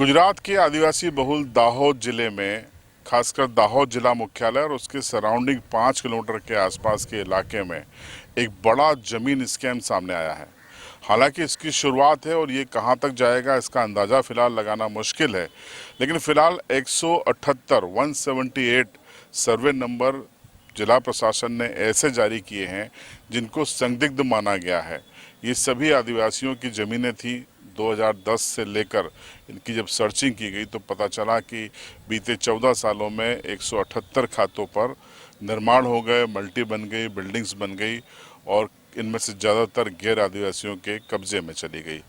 गुजरात के आदिवासी बहुल दाहोद जिले में, खासकर दाहोद जिला मुख्यालय और उसके सराउंडिंग 5 किलोमीटर के आसपास के इलाके में एक बड़ा जमीन स्कैम सामने आया है। हालांकि इसकी शुरुआत है और ये कहां तक जाएगा इसका अंदाज़ा फिलहाल लगाना मुश्किल है, लेकिन फिलहाल 178 सर्वे नंबर जिला प्रशासन ने ऐसे जारी किए हैं जिनको संदिग्ध माना गया है। ये सभी आदिवासियों की ज़मीनें थी। 2010 से लेकर इनकी जब सर्चिंग की गई तो पता चला कि बीते 14 सालों में 178 खातों पर निर्माण हो गए, मल्टी बन गई, बिल्डिंग्स बन गई और इनमें से ज़्यादातर गैर आदिवासियों के कब्जे में चली गई।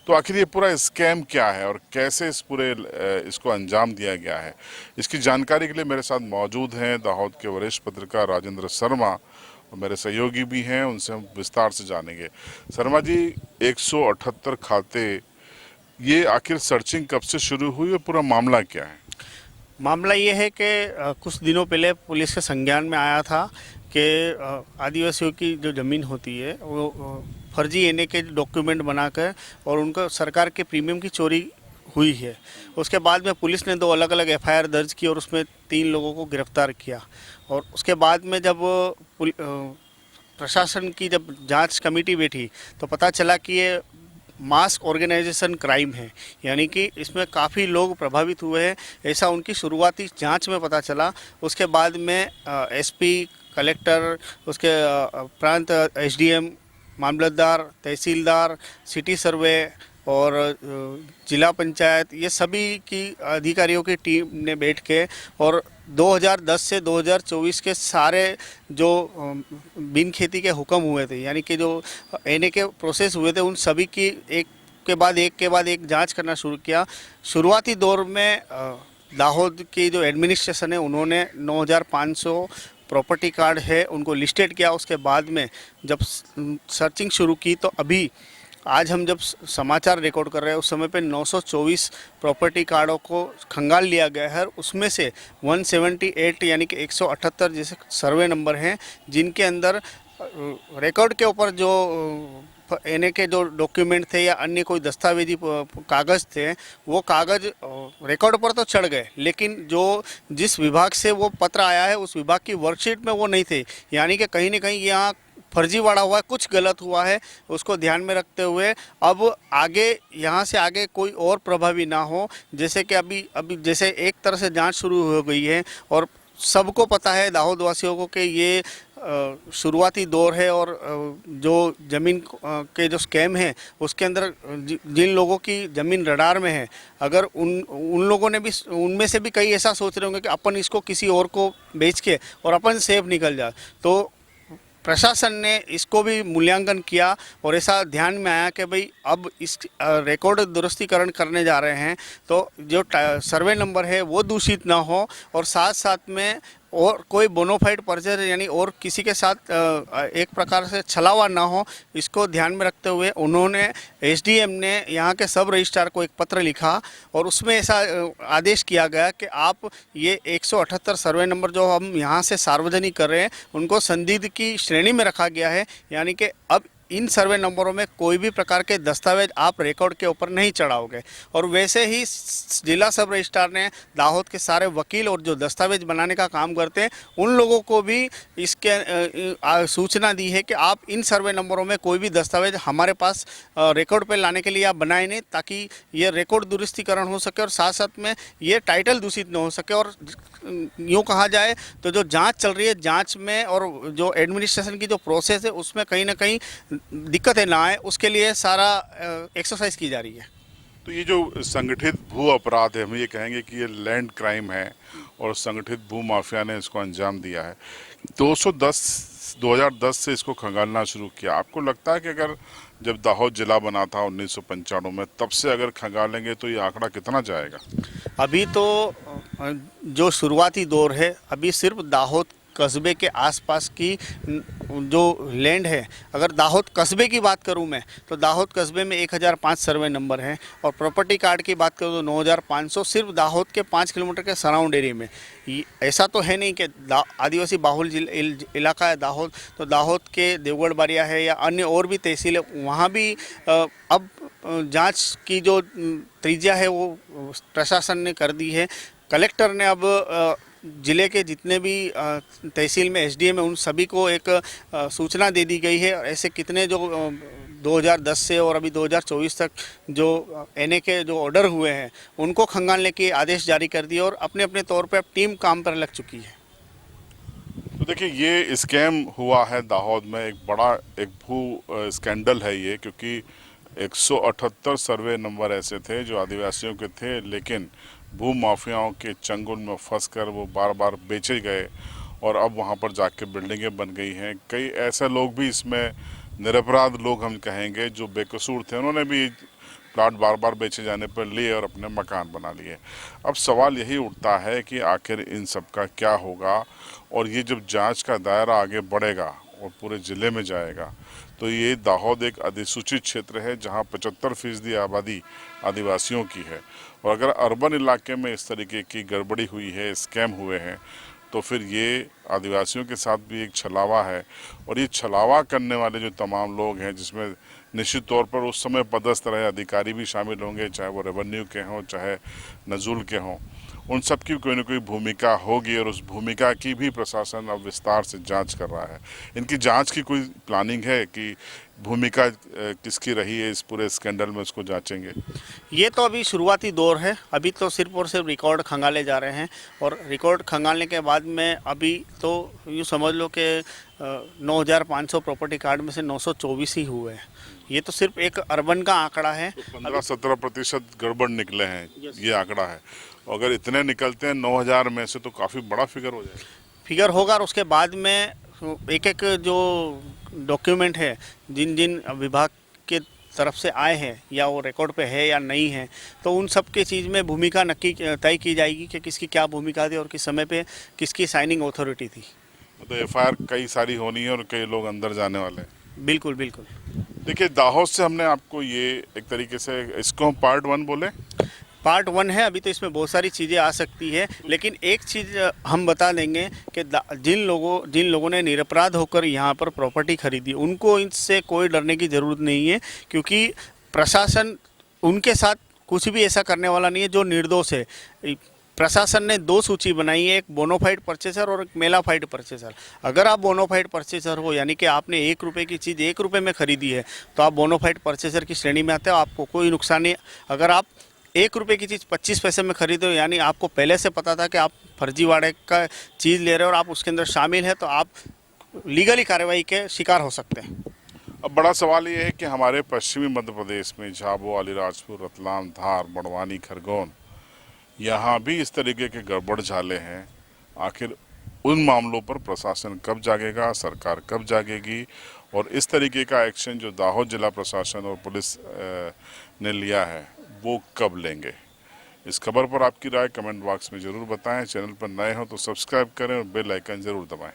तो आखिर ये पूरा स्कैम क्या है और कैसे इसको अंजाम दिया गया है, इसकी जानकारी के लिए मेरे साथ मौजूद हैं दाहोद के वरिष्ठ पत्रकार राजेंद्र शर्मा और मेरे सहयोगी भी हैं, उनसे हम विस्तार से जानेंगे। शर्मा जी, 178 खाते, ये आखिर सर्चिंग कब से शुरू हुई और पूरा मामला क्या है? मामला ये है कि कुछ दिनों पहले पुलिस के संज्ञान में आया था कि आदिवासियों की जो ज़मीन होती है वो फर्जी एनए के डॉक्यूमेंट बनाकर और उनको सरकार के प्रीमियम की चोरी हुई है। उसके बाद में पुलिस ने 2 अलग अलग एफआईआर दर्ज की और उसमें 3 लोगों को गिरफ्तार किया। और उसके बाद में जब प्रशासन की जब जांच कमेटी बैठी तो पता चला कि ये मास ऑर्गेनाइजेशन क्राइम है, यानी कि इसमें काफ़ी लोग प्रभावित हुए हैं, ऐसा उनकी शुरुआती जांच में पता चला। उसके बाद में एसपी, कलेक्टर, उसके प्रांत एसडीएम, मामलतदार, तहसीलदार, सिटी सर्वे और जिला पंचायत, ये सभी की अधिकारियों की टीम ने बैठ के और 2010 से 2024 के सारे जो बिन खेती के हुक्म हुए थे, यानी कि जो एनए के प्रोसेस हुए थे, उन सभी की एक के बाद एक जांच करना शुरू किया। शुरुआती दौर में दाहोद की जो एडमिनिस्ट्रेशन है उन्होंने 9500 प्रॉपर्टी कार्ड है उनको लिस्टेड किया। उसके बाद में जब सर्चिंग शुरू की तो अभी आज हम जब समाचार रिकॉर्ड कर रहे हैं उस समय पे 924 प्रॉपर्टी कार्डों को खंगाल लिया गया है। उसमें से 178 यानी कि 178 जैसे सर्वे नंबर हैं जिनके अंदर रिकॉर्ड के ऊपर जो एनए के जो डॉक्यूमेंट थे या अन्य कोई दस्तावेजी कागज़ थे, वो कागज़ रिकॉर्ड पर तो चढ़ गए, लेकिन जो जिस विभाग से वो पत्र आया है उस विभाग की वर्कशीट में वो नहीं थे। यानी कि कहीं ना कहीं यहाँ फर्जीवाड़ा हुआ है, कुछ गलत हुआ है। उसको ध्यान में रखते हुए अब आगे यहाँ से आगे कोई और प्रभावी ना हो, जैसे कि अभी जैसे एक तरह से जांच शुरू हो गई है और सबको पता है दाहोद वासियों को कि ये शुरुआती दौर है और जो ज़मीन के जो स्कैम है उसके अंदर जिन लोगों की ज़मीन रडार में है, अगर उन लोगों ने भी, उनमें से भी कई ऐसा सोच रहे होंगे कि अपन इसको किसी और को बेच के और अपन सेफ निकल जाए। तो प्रशासन ने इसको भी मूल्यांकन किया और ऐसा ध्यान में आया कि भाई अब इस रिकॉर्ड दुरुस्तीकरण करने जा रहे हैं तो जो सर्वे नंबर है वो दूषित ना हो और साथ साथ में और कोई बोनोफाइड पर्चर यानी और किसी के साथ एक प्रकार से छलावा ना हो, इसको ध्यान में रखते हुए उन्होंने एसडीएम ने यहाँ के सब रजिस्ट्रार को एक पत्र लिखा और उसमें ऐसा आदेश किया गया कि आप ये 178 सर्वे नंबर जो हम यहाँ से सार्वजनिक कर रहे हैं उनको संदिग्ध की श्रेणी में रखा गया है। यानी कि अब इन सर्वे नंबरों में कोई भी प्रकार के दस्तावेज आप रिकॉर्ड के ऊपर नहीं चढ़ाओगे। और वैसे ही जिला सब रजिस्ट्रार ने दाहोद के सारे वकील और जो दस्तावेज बनाने का काम करते हैं उन लोगों को भी इसके सूचना दी है कि आप इन सर्वे नंबरों में कोई भी दस्तावेज हमारे पास रिकॉर्ड पे लाने के लिए आप बनाए नहीं, ताकि ये रिकॉर्ड दुरुस्तीकरण हो सके और साथ साथ में ये टाइटल दूषित न हो सके। और यूँ कहा जाए तो जो जाँच चल रही है, जाँच में और जो एडमिनिस्ट्रेशन की जो प्रोसेस है उसमें कहीं ना कहीं दिक्कतें ना आए, उसके लिए सारा एक्सरसाइज की जा रही है। तो ये जो संगठित भू अपराध है, हम ये कहेंगे कि ये लैंड क्राइम है और संगठित भू माफिया ने इसको अंजाम दिया है। 2010 से इसको खंगालना शुरू किया। आपको लगता है कि अगर जब दाहोद जिला बना था 1995 में, तब से अगर खंगालेंगे तो ये आंकड़ा कितना जाएगा? अभी तो जो शुरुआती दौर है, अभी सिर्फ दाहोद कस्बे के आसपास की जो लैंड है, अगर दाहोद कस्बे की बात करूं मैं, तो दाहोद कस्बे में 1005 सर्वे नंबर है, और प्रॉपर्टी कार्ड की बात करूं तो 9500 सिर्फ दाहोद के 5 किलोमीटर के सराउंड एरिया में। ऐसा तो है नहीं कि आदिवासी बाहुल इलाका है दाहोद, तो दाहोद के देवगढ़ बारिया है या अन्य और भी तहसील है, वहाँ भी अब जांच की जो त्रिज्या है वो प्रशासन ने कर दी है। कलेक्टर ने अब ज़िले के जितने भी तहसील में एसडीएम है उन सभी को एक सूचना दे दी गई है, और ऐसे कितने जो 2010 से और अभी 2024 तक जो एनए के जो ऑर्डर हुए हैं उनको खंगालने के आदेश जारी कर दिए, और अपने अपने तौर पर अब टीम काम पर लग चुकी है। तो देखिए, ये स्कैम हुआ है दाहोद में, एक बड़ा एक भू स्कैंडल है ये, क्योंकि 178 सर्वे नंबर ऐसे थे जो आदिवासियों के थे, लेकिन भू माफियाओं के चंगुल में फंसकर वो बार बार बेचे गए, और अब वहाँ पर जाके बिल्डिंगें बन गई हैं। कई ऐसे लोग भी इसमें निरपराध लोग हम कहेंगे जो बेकसूर थे, उन्होंने भी प्लाट बार बार बेचे जाने पर लिए और अपने मकान बना लिए। अब सवाल यही उठता है कि आखिर इन सब का क्या होगा, और ये जब जांच का दायरा आगे बढ़ेगा और पूरे ज़िले में जाएगा, तो ये दाहोद एक अधिसूचित क्षेत्र है जहां 75% आबादी आदिवासियों की है, और अगर अर्बन इलाके में इस तरीके की गड़बड़ी हुई है, स्कैम हुए हैं, तो फिर ये आदिवासियों के साथ भी एक छलावा है। और ये छलावा करने वाले जो तमाम लोग हैं, जिसमें निश्चित तौर पर उस समय पदस्थ रहे अधिकारी भी शामिल होंगे, चाहे वो रेवेन्यू के हों चाहे नजूल के हों, उन सब की कोई ना कोई भूमिका होगी, और उस भूमिका की भी प्रशासन अब विस्तार से जांच कर रहा है। इनकी जांच की कोई प्लानिंग है कि भूमिका किसकी रही है इस पूरे स्कैंडल में, उसको जांचेंगे? ये तो अभी शुरुआती दौर है, अभी तो सिर्फ और सिर्फ रिकॉर्ड खंगाले जा रहे हैं, और रिकॉर्ड खंगालने के बाद में अभी तो यूँ समझ लो कि 9500 प्रॉपर्टी कार्ड में से 924 ही हुए हैं। ये तो सिर्फ एक अर्बन का आंकड़ा है। तो 15-17% गड़बड़ निकले हैं, ये आंकड़ा है। अगर इतने निकलते हैं 9000 में से, तो काफ़ी बड़ा फिगर हो जाएगा। फिगर होगा, और उसके बाद में एक एक जो डॉक्यूमेंट है जिन जिन विभाग के तरफ से आए हैं, या वो रिकॉर्ड पे है या नहीं है, तो उन सब के चीज़ में भूमिका नक्की तय की जाएगी कि किसकी क्या भूमिका थी और किस समय पे किसकी साइनिंग अथॉरिटी थी। मतलब एफआईआर कई सारी होनी है और कई लोग अंदर जाने वाले हैं। बिल्कुल बिल्कुल। देखिए, दाहोद से हमने आपको ये एक तरीके से, इसको हम पार्ट 1 बोले। पार्ट 1 है, अभी तो इसमें बहुत सारी चीज़ें आ सकती है, लेकिन एक चीज़ हम बता देंगे कि जिन लोगों ने निरपराध होकर यहाँ पर प्रॉपर्टी खरीदी, उनको इनसे कोई डरने की ज़रूरत नहीं है, क्योंकि प्रशासन उनके साथ कुछ भी ऐसा करने वाला नहीं है जो निर्दोष है। प्रशासन ने 2 सूची बनाई है, एक बोनोफाइड परचेसर और एक मेलाफाइड परचेसर। अगर आप बोनोफाइड परचेसर हो, यानी कि आपने 1 रुपये की चीज़ 1 रुपये में खरीदी है, तो आप बोनोफाइड परचेसर की श्रेणी में आते हो, आपको कोई नुकसान नहीं। अगर आप 1 रुपये की चीज़ 25 पैसे में खरीदो, यानी आपको पहले से पता था कि आप फर्जीवाड़े का चीज़ ले रहे हो और आप उसके अंदर शामिल है, तो आप लीगली कार्रवाई के शिकार हो सकते हैं। अब बड़ा सवाल ये है कि हमारे पश्चिमी मध्य प्रदेश में झाबुआ, अलीराजपुर, रतलाम, धार, बड़वानी, खरगोन, यहाँ भी इस तरीके के गड़बड़ झाले हैं। आखिर उन मामलों पर प्रशासन कब जागेगा, सरकार कब जागेगी, और इस तरीके का एक्शन जो दाहोद जिला प्रशासन और पुलिस ने लिया है, वो कब लेंगे? इस खबर पर आपकी राय कमेंट बॉक्स में ज़रूर बताएं। चैनल पर नए हो तो सब्सक्राइब करें और बेल आइकन ज़रूर दबाएं।